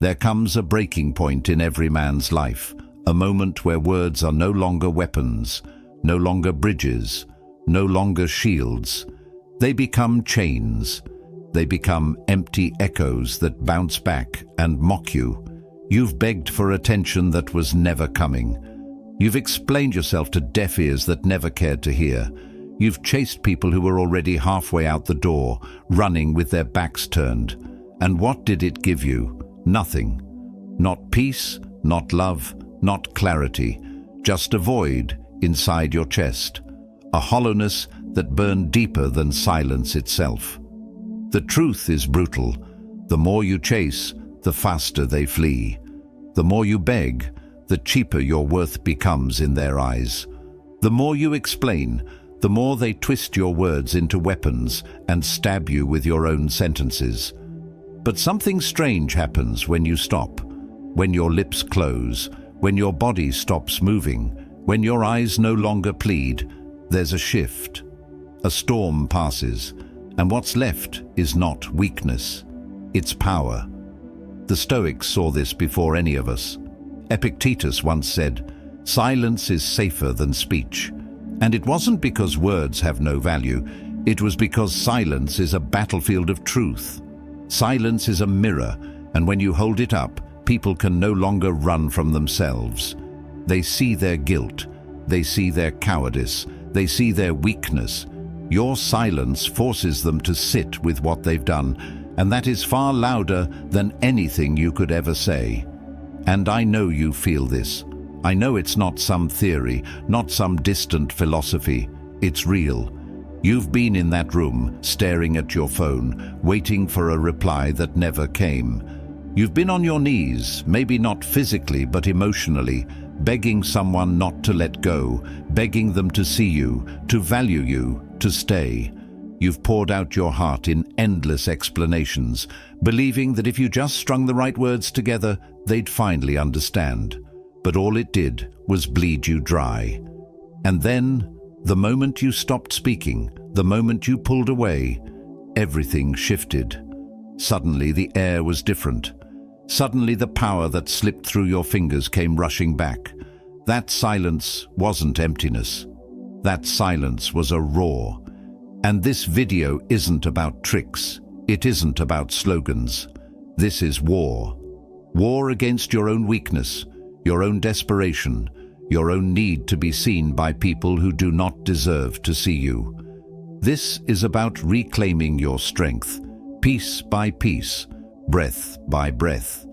There comes a breaking point in every man's life, a moment where words are no longer weapons, no longer bridges, no longer shields. They become chains. They become empty echoes that bounce back and mock you. You've begged for attention that was never coming. You've explained yourself to deaf ears that never cared to hear. You've chased people who were already halfway out the door, running with their backs turned. And what did it give you? Nothing. Not peace, not love, not clarity. Just a void inside your chest. A hollowness that burned deeper than silence itself. The truth is brutal. The more you chase, the faster they flee. The more you beg, the cheaper your worth becomes in their eyes. The more you explain, the more they twist your words into weapons and stab you with your own sentences. But something strange happens when you stop, when your lips close, when your body stops moving, when your eyes no longer plead. There's a shift. A storm passes, and what's left is not weakness, it's power. The Stoics saw this before any of us. Epictetus once said, "Silence is safer than speech." And it wasn't because words have no value, it was because silence is a battlefield of truth. Silence is a mirror, and when you hold it up, people can no longer run from themselves. They see their guilt, they see their cowardice, they see their weakness. Your silence forces them to sit with what they've done, and that is far louder than anything you could ever say. And I know you feel this. I know it's not some theory, not some distant philosophy. It's real. You've been in that room, staring at your phone, waiting for a reply that never came. You've been on your knees, maybe not physically but emotionally, begging someone not to let go, begging them to see you, to value you, to stay. You've poured out your heart in endless explanations, believing that if you just strung the right words together, they'd finally understand. But all it did was bleed you dry. And then, the moment you stopped speaking, the moment you pulled away, everything shifted. Suddenly the air was different. Suddenly the power that slipped through your fingers came rushing back. That silence wasn't emptiness. That silence was a roar. And this video isn't about tricks. It isn't about slogans. This is war. War against your own weakness, your own desperation, your own need to be seen by people who do not deserve to see you. This is about reclaiming your strength, piece by piece, breath by breath.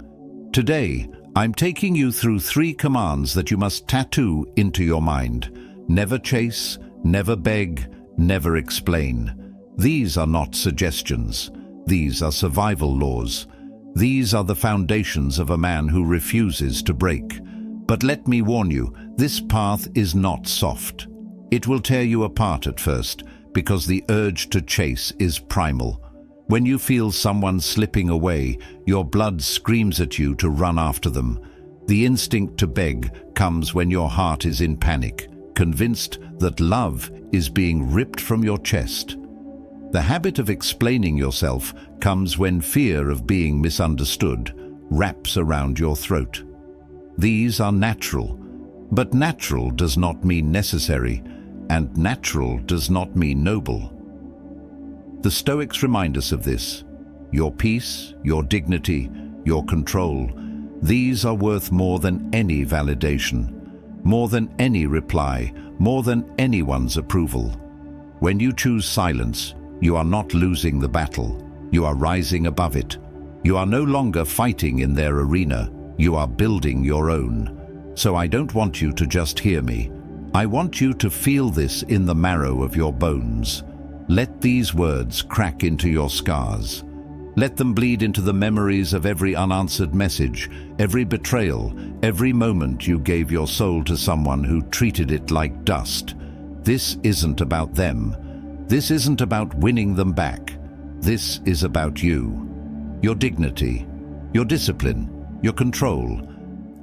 Today, I'm taking you through 3 commands that you must tattoo into your mind. Never chase, never beg, never explain. These are not suggestions. These are survival laws. These are the foundations of a man who refuses to break. But let me warn you, this path is not soft. It will tear you apart at first, because the urge to chase is primal. When you feel someone slipping away, your blood screams at you to run after them. The instinct to beg comes when your heart is in panic, convinced that love is being ripped from your chest. The habit of explaining yourself comes when fear of being misunderstood wraps around your throat. These are natural, but natural does not mean necessary, and natural does not mean noble. The Stoics remind us of this. Your peace, your dignity, your control, these are worth more than any validation, more than any reply, more than anyone's approval. When you choose silence, you are not losing the battle. You are rising above it. You are no longer fighting in their arena. You are building your own. So I don't want you to just hear me. I want you to feel this in the marrow of your bones. Let these words crack into your scars. Let them bleed into the memories of every unanswered message, every betrayal, every moment you gave your soul to someone who treated it like dust. This isn't about them. This isn't about winning them back. This is about you, your dignity, your discipline, your control.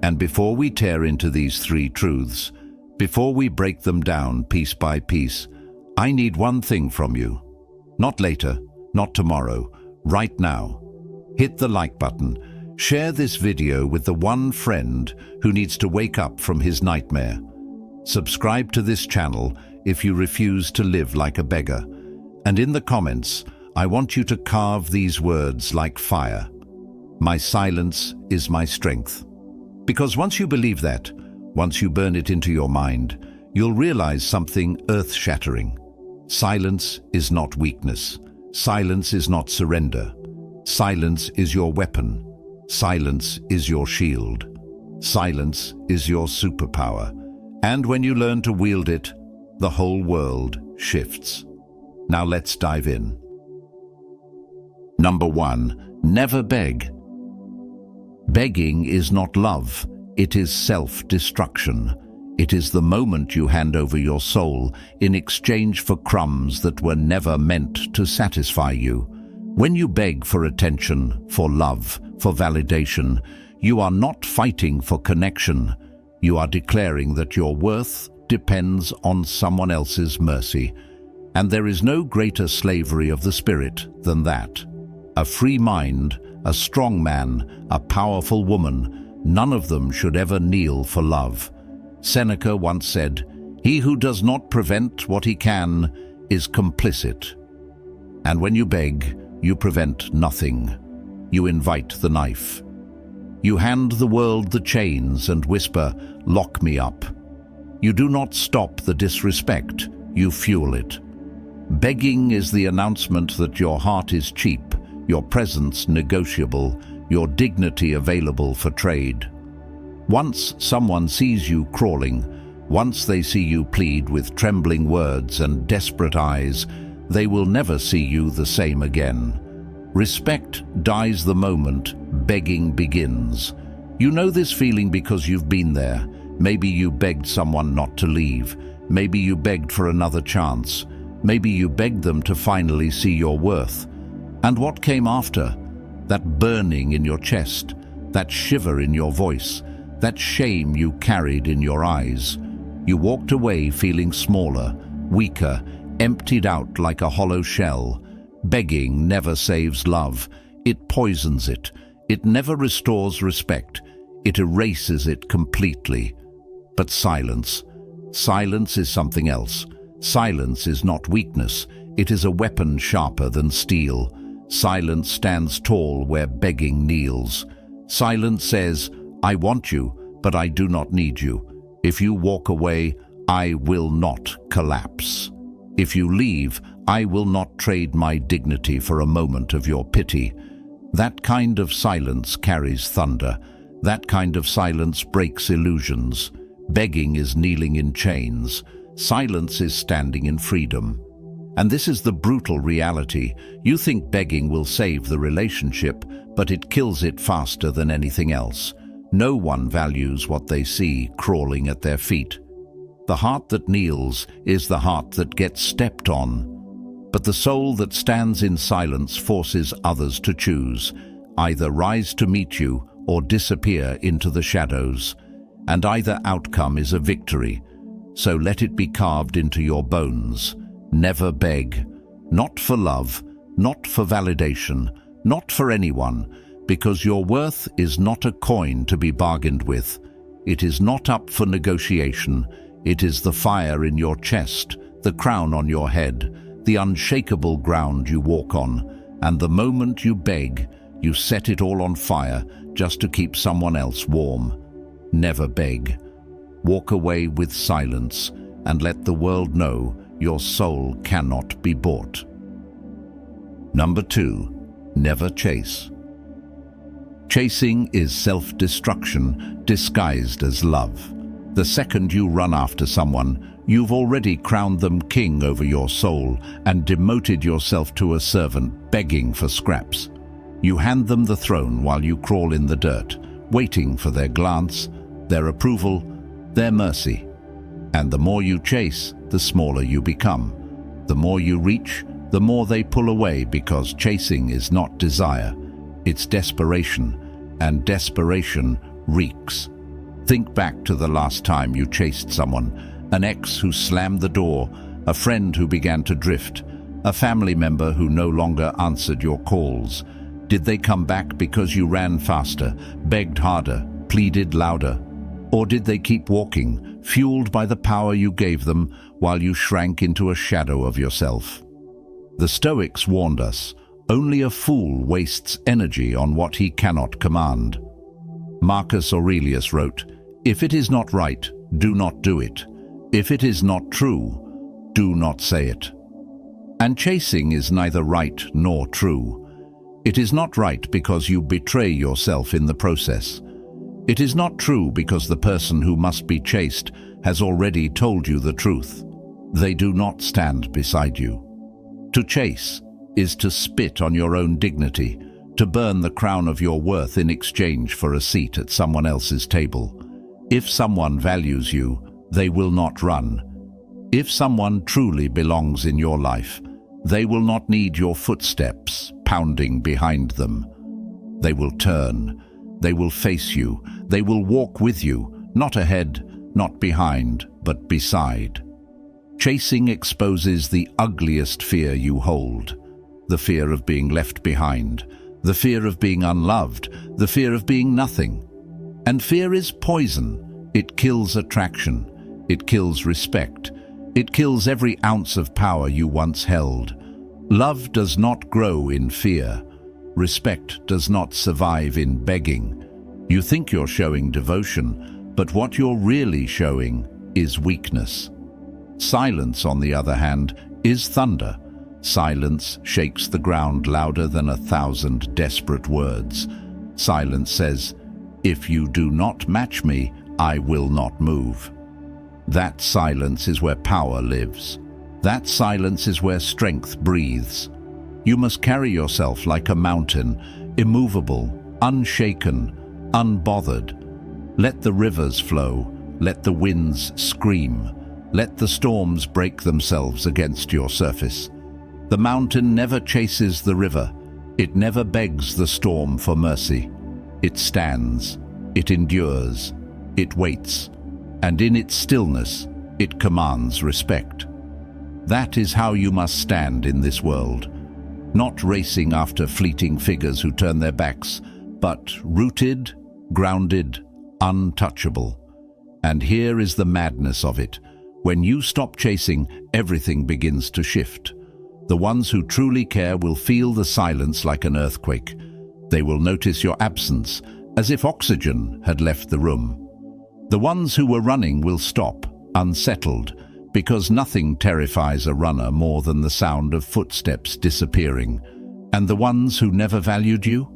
And before we tear into these 3 truths, before we break them down piece by piece, I need one thing from you. Not later, not tomorrow, right now. Hit the like button, Share this video with the one friend who needs to wake up from his nightmare. Subscribe to this channel if you refuse to live like a beggar. And in the comments, I want you to carve these words like fire. My silence is my strength. Because once you believe that, once you burn it into your mind, you'll realize something earth-shattering. Silence is not weakness. Silence is not surrender. Silence is your weapon. Silence is your shield. Silence is your superpower. And when you learn to wield it, the whole world shifts. Now let's dive in. Number 1, never beg. Begging is not love, it is self-destruction. It is the moment you hand over your soul in exchange for crumbs that were never meant to satisfy you. When you beg for attention, for love, for validation, you are not fighting for connection. You are declaring that your worth depends on someone else's mercy. And there is no greater slavery of the spirit than that. A free mind, a strong man, a powerful woman, none of them should ever kneel for love. Seneca once said, "He who does not prevent what he can is complicit." And when you beg, you prevent nothing. You invite the knife. You hand the world the chains and whisper, "Lock me up." You do not stop the disrespect, you fuel it. Begging is the announcement that your heart is cheap, your presence negotiable, your dignity available for trade. Once someone sees you crawling, once they see you plead with trembling words and desperate eyes, they will never see you the same again. Respect dies the moment begging begins. You know this feeling because you've been there. Maybe you begged someone not to leave. Maybe you begged for another chance. Maybe you begged them to finally see your worth. And what came after? That burning in your chest, that shiver in your voice, that shame you carried in your eyes. You walked away feeling smaller, weaker, emptied out like a hollow shell. Begging never saves love. It poisons it. It never restores respect. It erases it completely. But silence. Silence is something else. Silence is not weakness. It is a weapon sharper than steel. Silence stands tall where begging kneels. Silence says, "I want you, but I do not need you. If you walk away, I will not collapse. If you leave, I will not trade my dignity for a moment of your pity." That kind of silence carries thunder. That kind of silence breaks illusions. Begging is kneeling in chains. Silence is standing in freedom. And this is the brutal reality. You think begging will save the relationship, but it kills it faster than anything else. No one values what they see crawling at their feet. The heart that kneels is the heart that gets stepped on. But the soul that stands in silence forces others to choose, either rise to meet you or disappear into the shadows. And either outcome is a victory. So let it be carved into your bones. Never beg. Not for love, not for validation, not for anyone, because your worth is not a coin to be bargained with. It is not up for negotiation. It is the fire in your chest, the crown on your head, the unshakable ground you walk on, and the moment you beg, you set it all on fire just to keep someone else warm. Never beg. Walk away with silence and let the world know your soul cannot be bought. Number 2, never chase. Chasing is self-destruction disguised as love. The second you run after someone, you've already crowned them king over your soul and demoted yourself to a servant begging for scraps. You hand them the throne while you crawl in the dirt, waiting for their glance, their approval, their mercy. And the more you chase, the smaller you become. The more you reach, the more they pull away, because chasing is not desire, it's desperation, and desperation reeks. Think back to the last time you chased someone, an ex who slammed the door, a friend who began to drift, a family member who no longer answered your calls. Did they come back because you ran faster, begged harder, pleaded louder? Or did they keep walking, fueled by the power you gave them while you shrank into a shadow of yourself? The Stoics warned us, only a fool wastes energy on what he cannot command. Marcus Aurelius wrote, "If it is not right, do not do it. If it is not true, do not say it." And chasing is neither right nor true. It is not right because you betray yourself in the process. It is not true because the person who must be chased has already told you the truth. They do not stand beside you. To chase is to spit on your own dignity, to burn the crown of your worth in exchange for a seat at someone else's table. If someone values you, they will not run. If someone truly belongs in your life, they will not need your footsteps pounding behind them. They will turn, they will face you, they will walk with you, not ahead, not behind, but beside. Chasing exposes the ugliest fear you hold, the fear of being left behind, the fear of being unloved, the fear of being nothing. And fear is poison. It kills attraction. It kills respect. It kills every ounce of power you once held. Love does not grow in fear. Respect does not survive in begging. You think you're showing devotion, but what you're really showing is weakness. Silence, on the other hand, is thunder. Silence shakes the ground louder than 1,000 desperate words. Silence says, "If you do not match me, I will not move." That silence is where power lives. That silence is where strength breathes. You must carry yourself like a mountain, immovable, unshaken, unbothered. Let the rivers flow, let the winds scream, let the storms break themselves against your surface. The mountain never chases the river. It never begs the storm for mercy. It stands, it endures, it waits, and in its stillness, it commands respect. That is how you must stand in this world, not racing after fleeting figures who turn their backs, but rooted, grounded, untouchable. And here is the madness of it. When you stop chasing, everything begins to shift. The ones who truly care will feel the silence like an earthquake. They will notice your absence, as if oxygen had left the room. The ones who were running will stop, unsettled, because nothing terrifies a runner more than the sound of footsteps disappearing. And the ones who never valued you?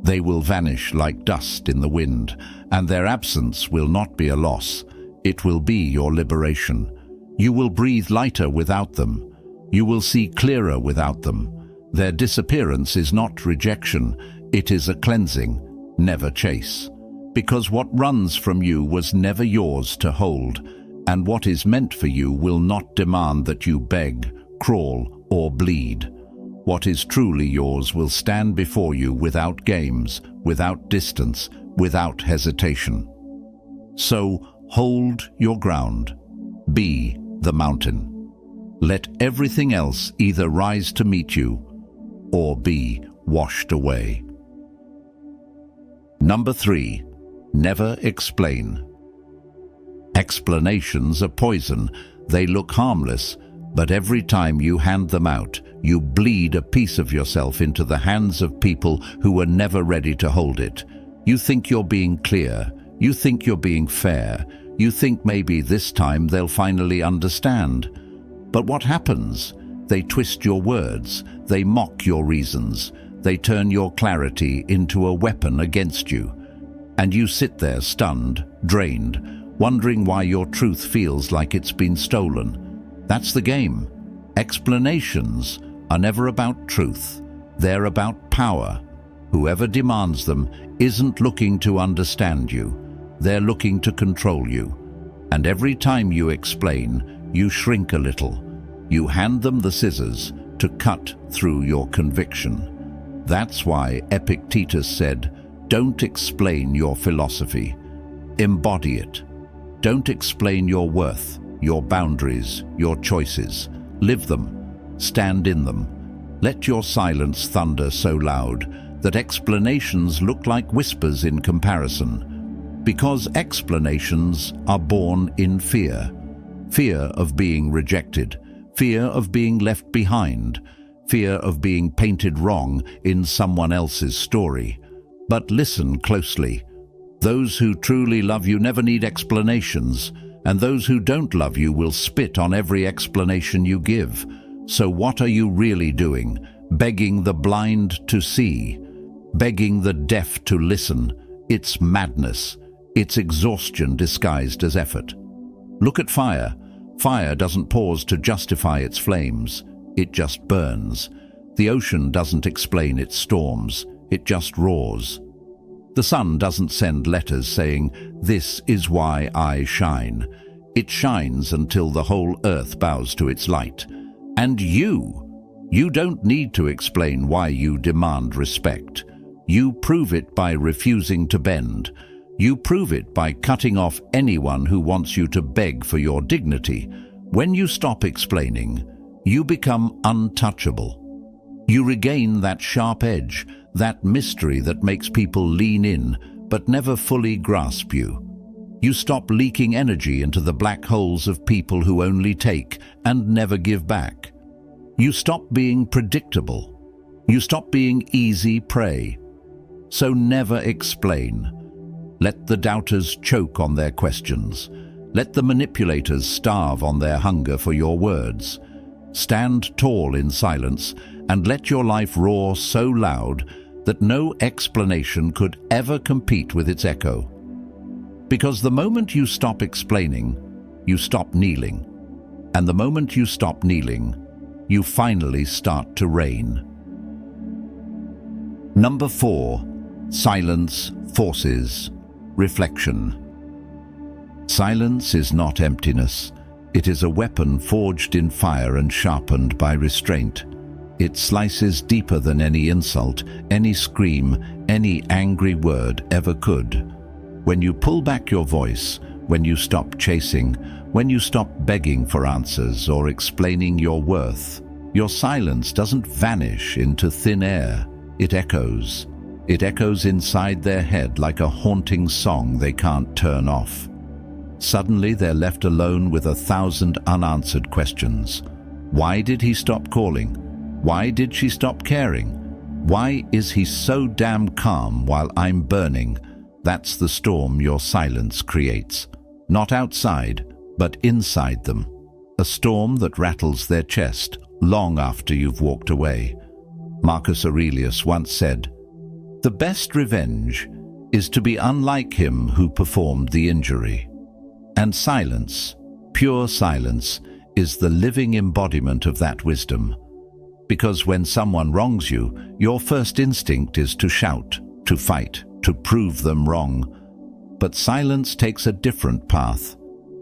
They will vanish like dust in the wind, and their absence will not be a loss. It will be your liberation. You will breathe lighter without them. You will see clearer without them. Their disappearance is not rejection, it is a cleansing. Never chase. Because what runs from you was never yours to hold, and what is meant for you will not demand that you beg, crawl, or bleed. What is truly yours will stand before you without games, without distance, without hesitation. So hold your ground. Be the mountain. Let everything else either rise to meet you or be washed away. Number 3. Never explain. Explanations are poison. They look harmless, but every time you hand them out, you bleed a piece of yourself into the hands of people who were never ready to hold it. You think you're being clear. You think you're being fair. You think maybe this time they'll finally understand. But what happens? They twist your words. They mock your reasons. They turn your clarity into a weapon against you. And you sit there stunned, drained, wondering why your truth feels like it's been stolen. That's the game. Explanations are never about truth. They're about power. Whoever demands them isn't looking to understand you. They're looking to control you. And every time you explain, you shrink a little. You hand them the scissors to cut through your conviction. That's why Epictetus said, "Don't explain your philosophy. Embody it. Don't explain your worth, your boundaries, your choices. Live them. Stand in them. Let your silence thunder so loud that explanations look like whispers in comparison, because explanations are born in fear. Fear of being rejected, fear of being left behind, fear of being painted wrong in someone else's story. But listen closely. Those who truly love you never need explanations, and those who don't love you will spit on every explanation you give. So what are you really doing? Begging the blind to see, begging the deaf to listen. It's madness. It's exhaustion disguised as effort. Look at fire. Fire doesn't pause to justify its flames. It just burns. The ocean doesn't explain its storms. It just roars. The sun doesn't send letters saying, "This is why I shine." It shines until the whole earth bows to its light. And you don't need to explain why you demand respect. You prove it by refusing to bend. You prove it by cutting off anyone who wants you to beg for your dignity. When you stop explaining, you become untouchable. You regain that sharp edge, that mystery that makes people lean in but never fully grasp you. You stop leaking energy into the black holes of people who only take and never give back. You stop being predictable. You stop being easy prey. So never explain. Let the doubters choke on their questions. Let the manipulators starve on their hunger for your words. Stand tall in silence and let your life roar so loud that no explanation could ever compete with its echo. Because the moment you stop explaining, you stop kneeling. And the moment you stop kneeling, you finally start to reign. Number 4. Silence forces reflection. Silence is not emptiness. It is a weapon forged in fire and sharpened by restraint. It slices deeper than any insult, any scream, any angry word ever could. When you pull back your voice, when you stop chasing, when you stop begging for answers or explaining your worth, your silence doesn't vanish into thin air. It echoes. It echoes inside their head like a haunting song they can't turn off. Suddenly they're left alone with 1,000 unanswered questions. Why did he stop calling? Why did she stop caring? Why is he so damn calm while I'm burning? That's the storm your silence creates. Not outside, but inside them. A storm that rattles their chest long after you've walked away. Marcus Aurelius once said, "The best revenge is to be unlike him who performed the injury." And silence, pure silence, is the living embodiment of that wisdom. Because when someone wrongs you, your first instinct is to shout, to fight, to prove them wrong. But silence takes a different path.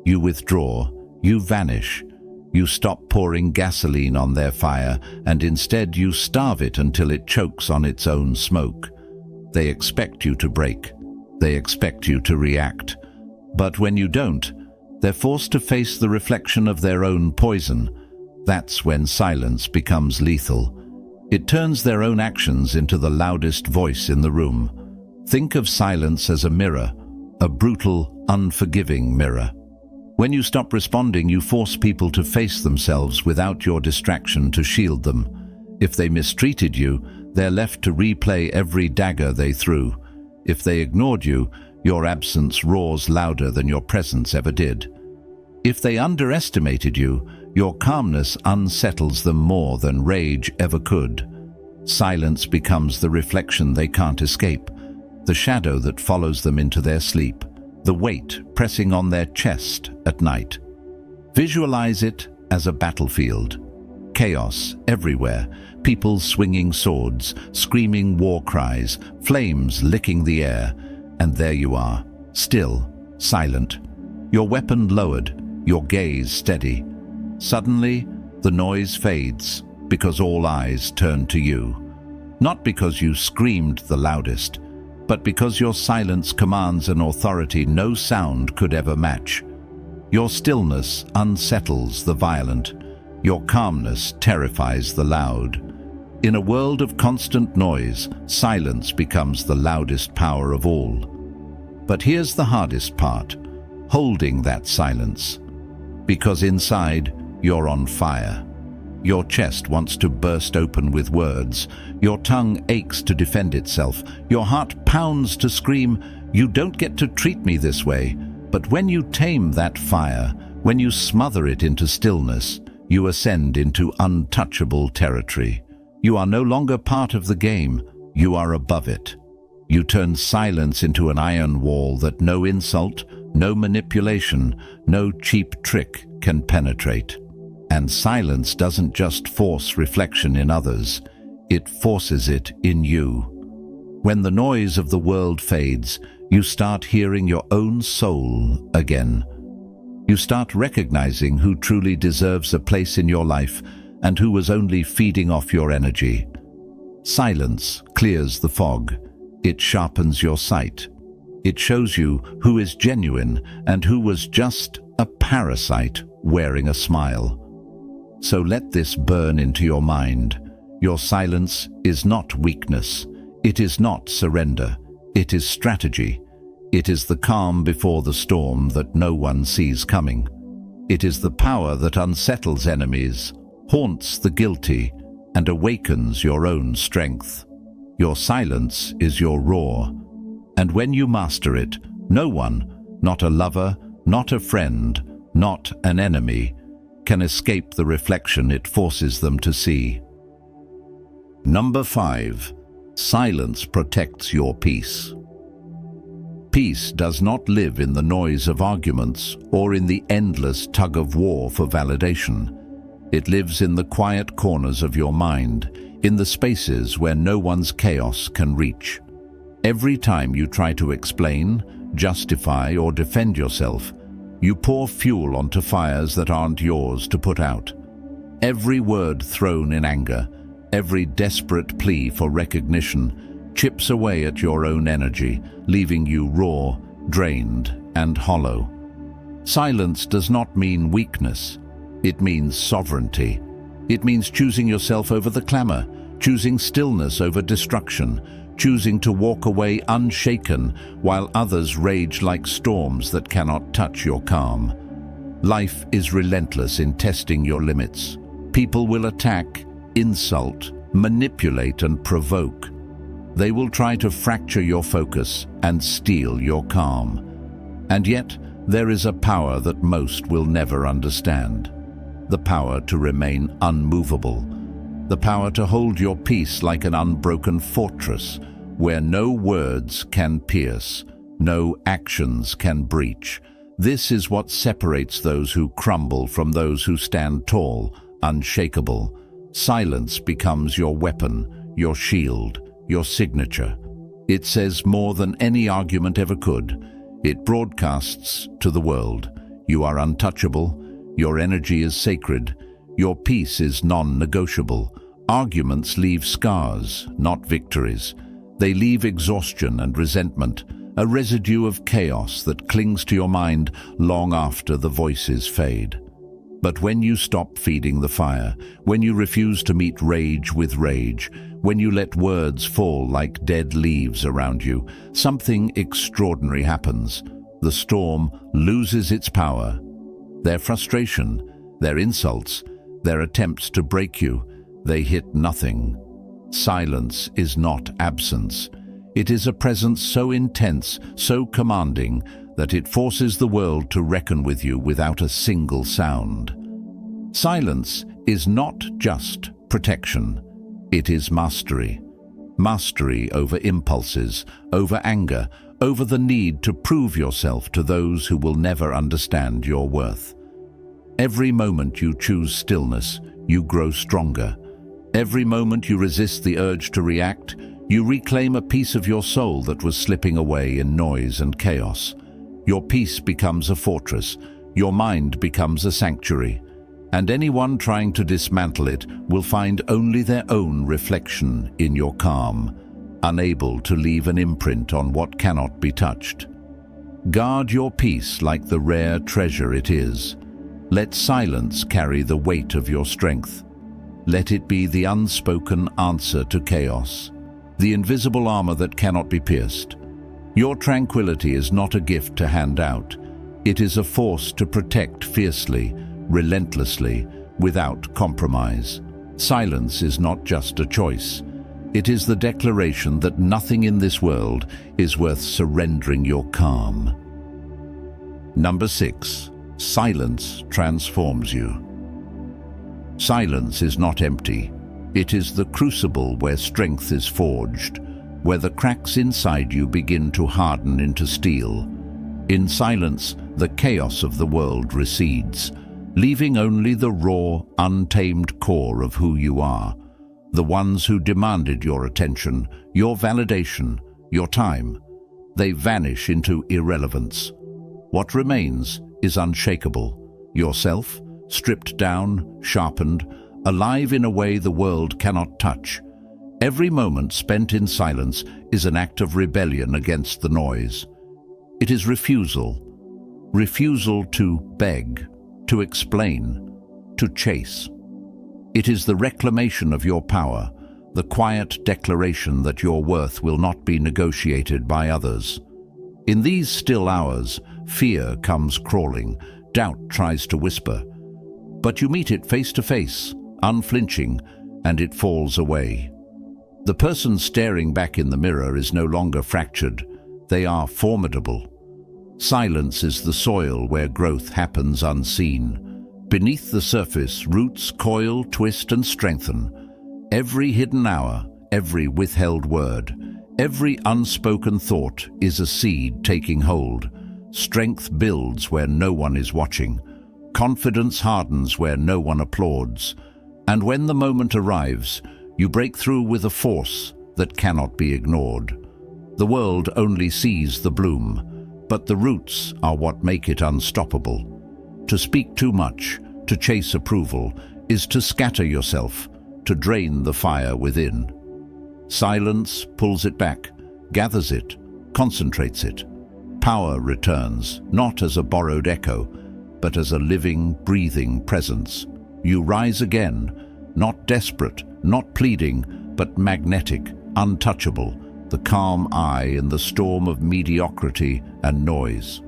You withdraw, you vanish, you stop pouring gasoline on their fire, and instead you starve it until it chokes on its own smoke. They expect you to break. They expect you to react. But when you don't, they're forced to face the reflection of their own poison. That's when silence becomes lethal. It turns their own actions into the loudest voice in the room. Think of silence as a mirror, a brutal, unforgiving mirror. When you stop responding, you force people to face themselves without your distraction to shield them. If they mistreated you, they're left to replay every dagger they threw. If they ignored you, your absence roars louder than your presence ever did. If they underestimated you, your calmness unsettles them more than rage ever could. Silence becomes the reflection they can't escape, the shadow that follows them into their sleep, the weight pressing on their chest at night. Visualize it as a battlefield. Chaos everywhere, people swinging swords, screaming war cries, flames licking the air, and there you are, still, silent, your weapon lowered, your gaze steady. Suddenly, the noise fades because all eyes turn to you. Not because you screamed the loudest, but because your silence commands an authority no sound could ever match. Your stillness unsettles the violent. Your calmness terrifies the loud. In a world of constant noise, silence becomes the loudest power of all. But here's the hardest part: holding that silence. Because inside, you're on fire. Your chest wants to burst open with words. Your tongue aches to defend itself. Your heart pounds to scream, "You don't get to treat me this way." But when you tame that fire, when you smother it into stillness, you ascend into untouchable territory. You are no longer part of the game. You are above it. You turn silence into an iron wall that no insult, no manipulation, no cheap trick can penetrate. And silence doesn't just force reflection in others, it forces it in you. When the noise of the world fades, you start hearing your own soul again. You start recognizing who truly deserves a place in your life and who was only feeding off your energy. Silence clears the fog. It sharpens your sight. It shows you who is genuine and who was just a parasite wearing a smile. So let this burn into your mind. Your silence is not weakness. It is not surrender. It is strategy. It is the calm before the storm that no one sees coming. It is the power that unsettles enemies, haunts the guilty, and awakens your own strength. Your silence is your roar. And when you master it, no one, not a lover, not a friend, not an enemy, can escape the reflection it forces them to see. Number 5. Silence protects your peace. Peace does not live in the noise of arguments or in the endless tug-of-war for validation. It lives in the quiet corners of your mind, in the spaces where no one's chaos can reach. Every time you try to explain, justify, or defend yourself, you pour fuel onto fires that aren't yours to put out. Every word thrown in anger, every desperate plea for recognition, chips away at your own energy, leaving you raw, drained, and hollow. Silence does not mean weakness. It means sovereignty. It means choosing yourself over the clamor, choosing stillness over destruction, choosing to walk away unshaken while others rage like storms that cannot touch your calm. Life is relentless in testing your limits. People will attack, insult, manipulate, and provoke. They will try to fracture your focus and steal your calm. And yet, there is a power that most will never understand. The power to remain unmovable. The power to hold your peace like an unbroken fortress, where no words can pierce, no actions can breach. This is what separates those who crumble from those who stand tall, unshakable. Silence becomes your weapon, your shield, your signature. It says more than any argument ever could. It broadcasts to the world: you are untouchable, your energy is sacred, your peace is non-negotiable. Arguments leave scars, not victories. They leave exhaustion and resentment, a residue of chaos that clings to your mind long after the voices fade. But when you stop feeding the fire, when you refuse to meet rage with rage, when you let words fall like dead leaves around you, something extraordinary happens. The storm loses its power. Their frustration, their insults, their attempts to break you, they hit nothing. Silence is not absence. It is a presence so intense, so commanding, that it forces the world to reckon with you without a single sound. Silence is not just protection. It is mastery. Mastery over impulses, over anger, over the need to prove yourself to those who will never understand your worth. Every moment you choose stillness, you grow stronger. Every moment you resist the urge to react, you reclaim a piece of your soul that was slipping away in noise and chaos. Your peace becomes a fortress, your mind becomes a sanctuary, and anyone trying to dismantle it will find only their own reflection in your calm, unable to leave an imprint on what cannot be touched. Guard your peace like the rare treasure it is. Let silence carry the weight of your strength. Let it be the unspoken answer to chaos, the invisible armor that cannot be pierced. Your tranquility is not a gift to hand out. It is a force to protect fiercely, relentlessly, without compromise. Silence is not just a choice. It is the declaration that nothing in this world is worth surrendering your calm. Number 6. Silence transforms you. Silence is not empty. It is the crucible where strength is forged, where the cracks inside you begin to harden into steel. In silence, the chaos of the world recedes, leaving only the raw, untamed core of who you are. The ones who demanded your attention, your validation, your time. They vanish into irrelevance. What remains is unshakable. Yourself, stripped down, sharpened, alive in a way the world cannot touch. Every moment spent in silence is an act of rebellion against the noise. It is refusal to beg, to explain, to chase. It is the reclamation of your power, the quiet declaration that your worth will not be negotiated by others. In these still hours, fear comes crawling, doubt tries to whisper. But you meet it face to face, unflinching, and it falls away. The person staring back in the mirror is no longer fractured. They are formidable. Silence is the soil where growth happens unseen. Beneath the surface, roots coil, twist, and strengthen. Every hidden hour, every withheld word, every unspoken thought is a seed taking hold. Strength builds where no one is watching. Confidence hardens where no one applauds. And when the moment arrives, you break through with a force that cannot be ignored. The world only sees the bloom, but the roots are what make it unstoppable. To speak too much, to chase approval, is to scatter yourself, to drain the fire within. Silence pulls it back, gathers it, concentrates it. Power returns, not as a borrowed echo, but as a living, breathing presence. You rise again, not desperate, not pleading, but magnetic, untouchable, the calm eye in the storm of mediocrity and noise.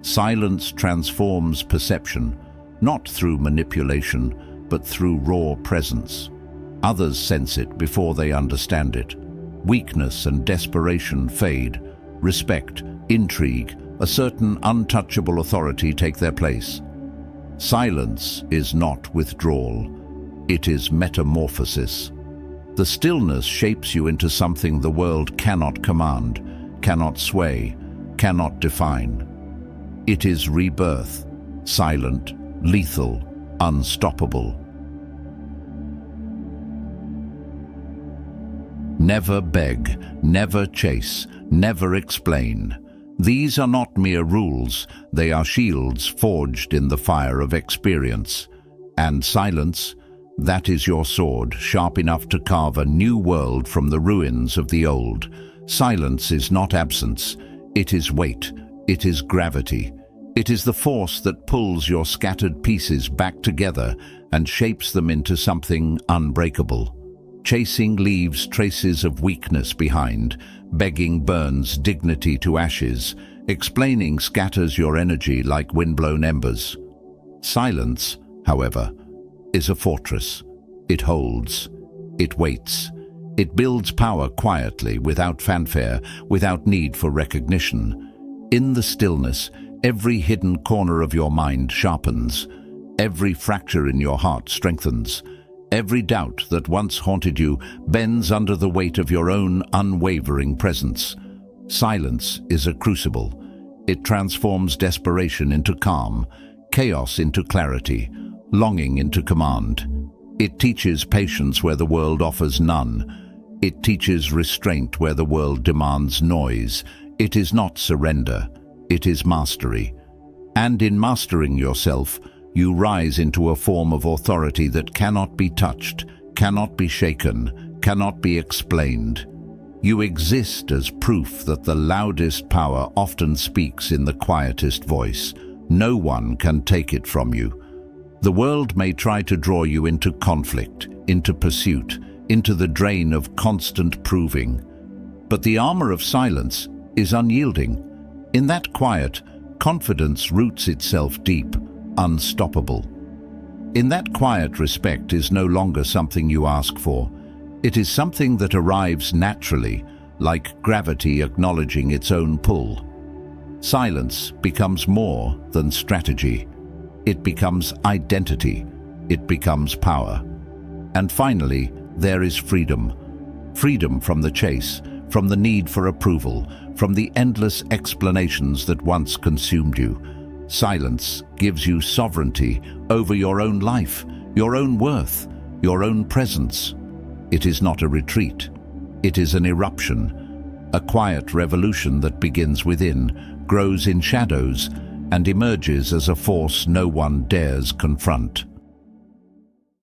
Silence transforms perception, not through manipulation, but through raw presence. Others sense it before they understand it. Weakness and desperation fade. Respect, intrigue, a certain untouchable authority take their place. Silence is not withdrawal. It is metamorphosis. The stillness shapes you into something the world cannot command, cannot sway, cannot define. It is rebirth, silent, lethal, unstoppable. Never beg, never chase, never explain. These are not mere rules, they are shields forged in the fire of experience. And silence, that is your sword, sharp enough to carve a new world from the ruins of the old. Silence is not absence, it is weight, it is gravity. It is the force that pulls your scattered pieces back together and shapes them into something unbreakable. Chasing leaves traces of weakness behind, begging burns dignity to ashes, explaining scatters your energy like windblown embers. Silence, however, is a fortress. It holds, it waits, it builds power quietly, without fanfare, without need for recognition. In the stillness, every hidden corner of your mind sharpens, every fracture in your heart strengthens. Every doubt that once haunted you bends under the weight of your own unwavering presence. Silence is a crucible. It transforms desperation into calm, chaos into clarity, longing into command. It teaches patience where the world offers none. It teaches restraint where the world demands noise. It is not surrender, it is mastery. And in mastering yourself, you rise into a form of authority that cannot be touched, cannot be shaken, cannot be explained. You exist as proof that the loudest power often speaks in the quietest voice. No one can take it from you. The world may try to draw you into conflict, into pursuit, into the drain of constant proving. But the armor of silence is unyielding. In that quiet, confidence roots itself deep, unstoppable. In that quiet, respect is no longer something you ask for. It is something that arrives naturally, like gravity acknowledging its own pull. Silence becomes more than strategy. It becomes identity. It becomes power. And finally, there is freedom. Freedom from the chase, from the need for approval, from the endless explanations that once consumed you. Silence gives you sovereignty over your own life, your own worth, your own presence. It is not a retreat. It is an eruption, a quiet revolution that begins within, grows in shadows, and emerges as a force no one dares confront.